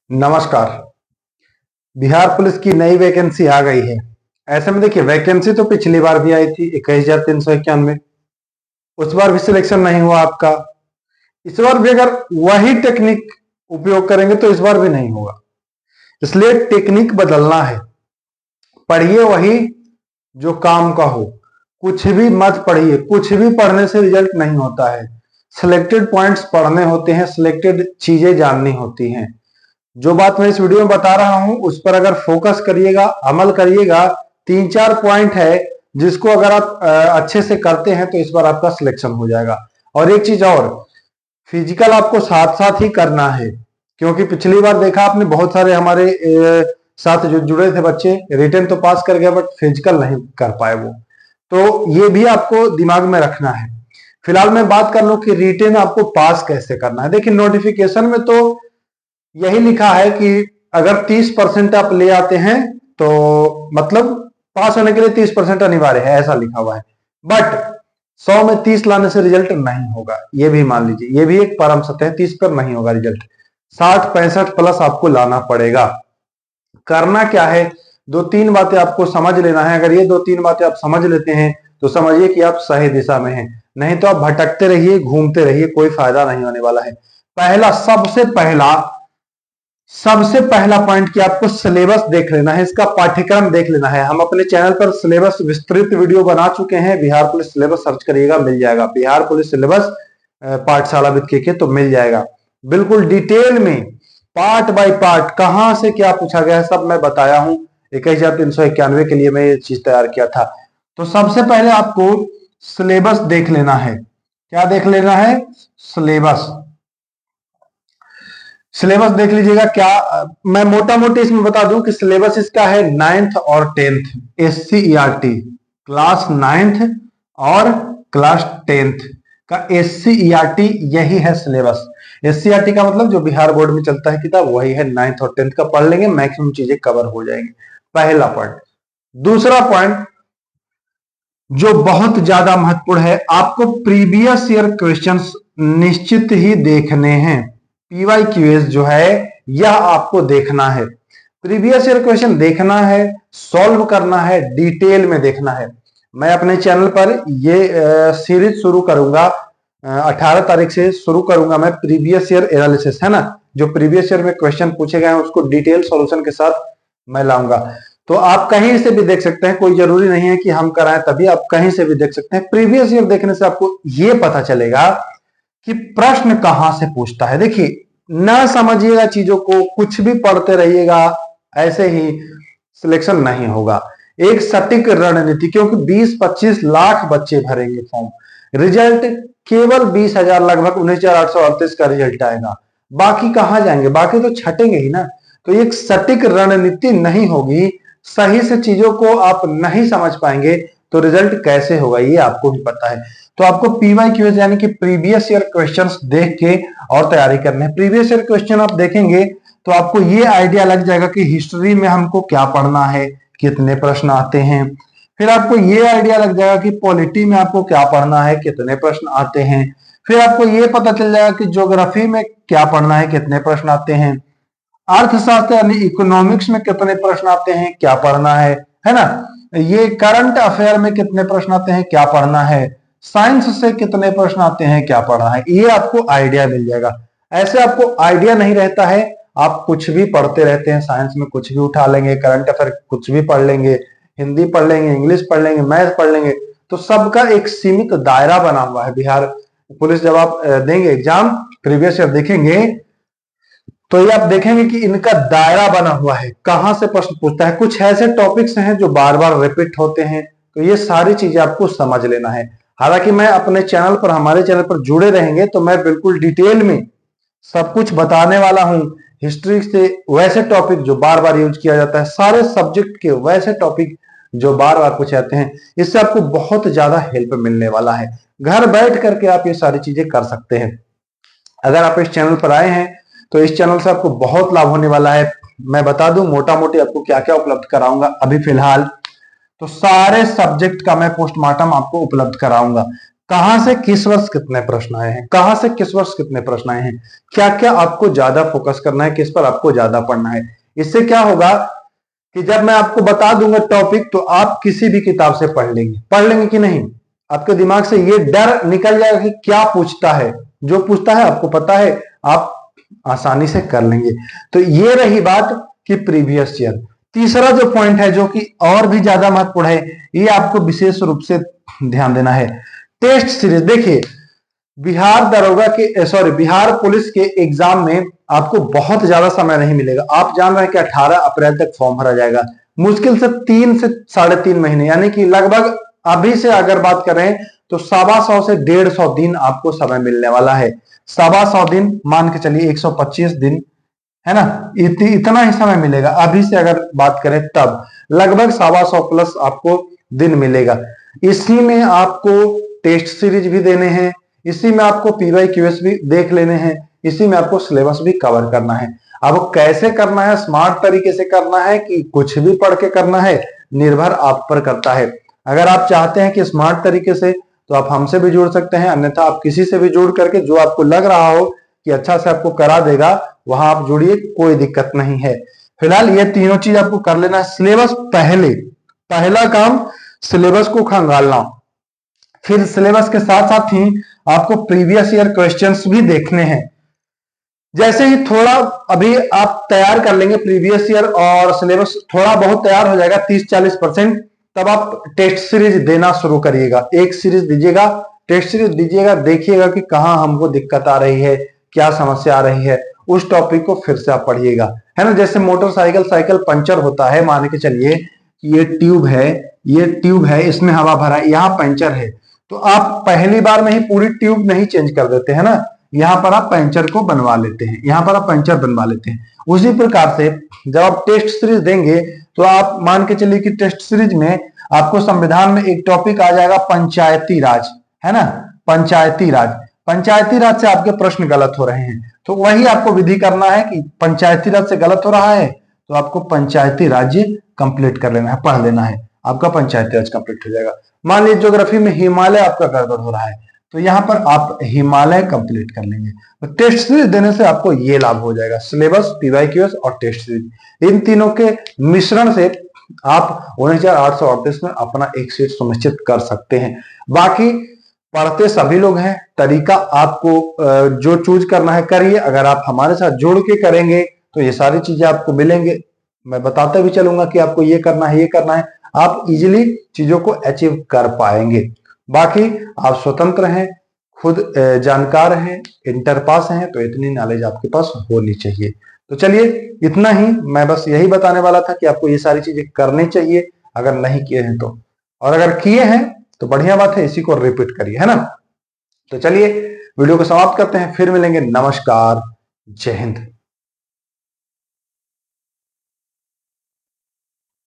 नमस्कार। बिहार पुलिस की नई वैकेंसी आ गई है। ऐसे में देखिए, वैकेंसी तो पिछली बार भी आई थी 21,391। उस बार भी सिलेक्शन नहीं हुआ आपका। इस बार भी अगर वही टेक्निक उपयोग करेंगे तो इस बार भी नहीं होगा। इसलिए टेक्निक बदलना है। पढ़िए वही जो काम का हो। कुछ भी मत पढ़िए, कुछ भी पढ़ने से रिजल्ट नहीं होता है। सिलेक्टेड पॉइंट्स पढ़ने होते हैं, सिलेक्टेड चीजें जाननी होती हैं। जो बात मैं इस वीडियो में बता रहा हूं उस पर अगर फोकस करिएगा, अमल करिएगा, 3-4 पॉइंट है जिसको अगर आप अच्छे से करते हैं तो इस बार आपका सिलेक्शन हो जाएगा। और एक चीज और, फिजिकल आपको साथ साथ ही करना है, क्योंकि पिछली बार देखा आपने बहुत सारे हमारे साथ जो जुड़े थे बच्चे रिटन तो पास कर गए बट फिजिकल नहीं कर पाए वो। तो ये भी आपको दिमाग में रखना है। फिलहाल मैं बात कर लूं कि रिटन आपको पास कैसे करना है। देखिए, नोटिफिकेशन में तो यही लिखा है कि अगर 30% आप ले आते हैं तो मतलब पास होने के लिए 30% अनिवार्य है, ऐसा लिखा हुआ है। बट 100 में 30 लाने से रिजल्ट नहीं होगा, ये भी मान लीजिए, ये भी एक परम सत्य है। 30 पर नहीं होगा रिजल्ट, 60-65 प्लस आपको लाना पड़ेगा। करना क्या है, 2-3 बातें आपको समझ लेना है। अगर ये 2-3 बातें आप समझ लेते हैं तो समझिए कि आप सही दिशा में हैं। नहीं तो आप भटकते रहिए, घूमते रहिए, कोई फायदा नहीं होने वाला है। पहला, सबसे पहला पॉइंट कि आपको सिलेबस देख लेना है, इसका पाठ्यक्रम देख लेना है। हम अपने चैनल पर सिलेबस विस्तृत वीडियो बना चुके हैं। बिहार पुलिस सिलेबस सर्च करिएगा, मिल जाएगा। बिहार पुलिस सिलेबस पाठशाला विद के तो मिल जाएगा। बिल्कुल डिटेल में पार्ट बाय पार्ट कहां से क्या पूछा गया है सब मैं बताया हूं। 21,391 के लिए मैं ये चीज तैयार किया था। तो सबसे पहले आपको सिलेबस देख लेना है। क्या देख लेना है? सिलेबस। सिलेबस देख लीजिएगा। क्या मैं मोटा मोटी इसमें बता दूं कि सिलेबस इसका है 9th और 10th SCERT, क्लास 9th और क्लास 10th का SCERT यही है सिलेबस। SCERT का मतलब जो बिहार बोर्ड में चलता है किताब वही है। 9th और 10th का पढ़ लेंगे, मैक्सिमम चीजें कवर हो जाएंगी। पहला पॉइंट। दूसरा पॉइंट जो बहुत ज्यादा महत्वपूर्ण है, आपको प्रीवियस ईयर क्वेश्चंस निश्चित ही देखने हैं। PYQs जो है यह आपको देखना है। प्रीवियस ईयर क्वेश्चन देखना है, सॉल्व करना है, डिटेल में देखना है। मैं अपने चैनल पर ये सीरीज शुरू करूंगा, 18 तारीख से शुरू करूंगा मैं। प्रीवियस ईयर एनालिसिस है ना, जो प्रीवियस ईयर में क्वेश्चन पूछे गए हैं उसको डिटेल सॉल्यूशन के साथ मैं लाऊंगा। तो आप कहीं से भी देख सकते हैं, कोई जरूरी नहीं है कि हम कराएं तभी, आप कहीं से भी देख सकते हैं। प्रीवियस ईयर देखने से आपको यह पता चलेगा कि प्रश्न कहां से पूछता है। देखिए, ना समझिएगा चीजों को, कुछ भी पढ़ते रहिएगा, ऐसे ही सिलेक्शन नहीं होगा। एक सटीक रणनीति, क्योंकि 20-25 लाख बच्चे भरेंगे फॉर्म। रिजल्ट केवल 20,000, लगभग 19,838 का रिजल्ट आएगा। बाकी कहां जाएंगे? बाकी तो छटेंगे ही ना। तो एक सटीक रणनीति नहीं होगी, सही से चीजों को आप नहीं समझ पाएंगे तो रिजल्ट कैसे होगा ये आपको भी पता है। तो आपको PYQs यानी कि प्रीवियस ईयर क्वेश्चंस देख के और तैयारी करनी है। प्रीवियस ईयर क्वेश्चन आप देखेंगे तो आपको ये आइडिया लग जाएगा कि हिस्ट्री में हमको क्या पढ़ना है, कितने प्रश्न आते हैं। फिर आपको ये आइडिया लग जाएगा कि पॉलिटी में आपको क्या पढ़ना है, कितने प्रश्न आते हैं। फिर आपको ये पता चल जाएगा कि ज्योग्राफी में क्या पढ़ना है, कितने प्रश्न आते हैं। अर्थशास्त्र यानी इकोनॉमिक्स में कितने प्रश्न आते हैं, क्या पढ़ना है ना। ये करंट अफेयर में कितने प्रश्न आते हैं, क्या पढ़ना है। साइंस से कितने प्रश्न आते हैं, क्या पढ़ना है। ये आपको आइडिया मिल जाएगा। ऐसे आपको आइडिया नहीं रहता है, आप कुछ भी पढ़ते रहते हैं। साइंस में कुछ भी उठा लेंगे, करंट अफेयर कुछ भी पढ़ लेंगे, हिंदी पढ़ लेंगे, इंग्लिश पढ़ लेंगे, मैथ पढ़ लेंगे। तो सबका एक सीमित दायरा बना हुआ है। बिहार पुलिस जब आप देंगे एग्जाम, प्रीवियस ईयर देखेंगे तो ये आप देखेंगे कि इनका दायरा बना हुआ है, कहां से प्रश्न पूछता है। कुछ ऐसे टॉपिक्स हैं जो बार बार रिपीट होते हैं, तो ये सारी चीजें आपको समझ लेना है। हालांकि मैं अपने चैनल पर, हमारे चैनल पर जुड़े रहेंगे तो मैं बिल्कुल डिटेल में सब कुछ बताने वाला हूं। हिस्ट्री से वैसे टॉपिक जो बार बार यूज किया जाता है, सारे सब्जेक्ट के वैसे टॉपिक जो बार बार पूछे जाते हैं, इससे आपको बहुत ज्यादा हेल्प मिलने वाला है। घर बैठ करके आप ये सारी चीजें कर सकते हैं। अगर आप इस चैनल पर आए हैं तो इस चैनल से आपको बहुत लाभ होने वाला है। मैं बता दूं मोटा मोटी आपको क्या क्या उपलब्ध कराऊंगा अभी फिलहाल। तो सारे सब्जेक्ट का मैं पोस्टमार्टम आपको उपलब्ध कराऊंगा। कहां से किस वर्ष कितने प्रश्न आए हैं, कहां से किस वर्ष कितने प्रश्न आए हैं, क्या क्या आपको ज्यादा फोकस करना है, किस पर आपको ज्यादा पढ़ना है। इससे क्या होगा कि जब मैं आपको बता दूंगा टॉपिक तो आप किसी भी किताब से पढ़ लेंगे कि नहीं। आपके दिमाग से ये डर निकल जाएगा कि क्या पूछता है, जो पूछता है आपको पता है, आप आसानी से कर लेंगे। तो ये रही बात कि प्रीवियस ईयर। तीसरा जो पॉइंट है जो कि और भी ज्यादा महत्वपूर्ण है, ये आपको विशेष रूप से ध्यान देना है, टेस्ट सीरीज। देखिए बिहार दरोगा के बिहार पुलिस के एग्जाम में आपको बहुत ज्यादा समय नहीं मिलेगा। आप जान रहे हैं कि 18 अप्रैल तक फॉर्म भरा जाएगा, मुश्किल से 3 से 3.5 महीने, यानी कि लगभग अभी से अगर बात करें तो 125 से 150 दिन आपको समय मिलने वाला है। 125 दिन मान के चलिए 125 दिन है ना, इतना ही समय मिलेगा अभी से अगर बात करें तब, लगभग 125 प्लस आपको दिन मिलेगा। इसी में आपको टेस्ट सीरीज भी देने हैं, इसी में आपको PYQS भी देख लेने हैं, इसी में आपको सिलेबस भी कवर करना है। अब कैसे करना है, स्मार्ट तरीके से करना है कि कुछ भी पढ़ के करना है, निर्भर आप पर करता है। अगर आप चाहते हैं कि स्मार्ट तरीके से तो आप हमसे भी जुड़ सकते हैं, अन्यथा आप किसी से भी जुड़ करके जो आपको लग रहा हो कि अच्छा से आपको करा देगा वहां आप जुड़िए, कोई दिक्कत नहीं है। फिलहाल ये तीनों चीज आपको कर लेना है। सिलेबस पहला काम सिलेबस को खंगालना, फिर सिलेबस के साथ साथ ही आपको प्रीवियस ईयर क्वेश्चंस भी देखने हैं। जैसे ही थोड़ा अभी आप तैयार कर लेंगे प्रीवियस ईयर और सिलेबस थोड़ा बहुत तैयार हो जाएगा 30-40%, तब आप टेस्ट सीरीज देना शुरू करिएगा। एक सीरीज दीजिएगा, टेस्ट सीरीज दीजिएगा, देखिएगा कि कहां हमको दिक्कत आ रही है, क्या समस्या आ रही है, उस टॉपिक को फिर से आप पढ़िएगा, है ना। जैसे मोटरसाइकिल साइकिल पंचर होता है, मान के चलिए ये ट्यूब है, इसमें हवा भरा है, यहाँ पंचर है, तो आप पहली बार में ही पूरी ट्यूब नहीं चेंज कर देते हैं ना, यहाँ पर आप पंचर को बनवा लेते हैं, यहाँ पर आप पंचर बनवा लेते हैं। उसी प्रकार से जब आप टेस्ट सीरीज देंगे तो आप मान के चलिए कि टेस्ट सीरीज में आपको संविधान में एक टॉपिक आ जाएगा पंचायती राज, है ना, पंचायती राज से आपके प्रश्न गलत हो रहे हैं, तो वही आपको विधि करना है कि पंचायती राज से गलत हो रहा है तो आपको पंचायती राज्य कंप्लीट कर लेना है, पढ़ लेना है, आपका पंचायती राज कंप्लीट हो जाएगा। मान लीजिए ज्योग्राफी में हिमालय आपका गड़बड़ हो रहा है तो यहाँ पर आप हिमालय कंप्लीट कर लेंगे। तो टेस्ट सीरीज देने से आपको ये लाभ हो जाएगा, सिलेबस, PYQS और टेस्ट सीरीज, इन तीनों के मिश्रण से आप 19,838 में अपना एक सीट सुनिश्चित कर सकते हैं। बाकी पढ़ते सभी लोग हैं, तरीका आपको जो चूज करना है करिए। अगर आप हमारे साथ जुड़ के करेंगे तो ये सारी चीजें आपको मिलेंगे, मैं बताते भी चलूंगा कि आपको ये करना है, ये करना है, आप इजीली चीजों को अचीव कर पाएंगे। बाकी आप स्वतंत्र हैं, खुद जानकार हैं, इंटर पास हैं, तो इतनी नॉलेज आपके पास होनी चाहिए। तो चलिए इतना ही, मैं बस यही बताने वाला था कि आपको ये सारी चीजें करनी चाहिए अगर नहीं किए हैं तो, और अगर किए हैं तो बढ़िया बात है, इसी को रिपीट करिए, है ना। तो चलिए वीडियो को समाप्त करते हैं, फिर मिलेंगे, नमस्कार, जय हिंद।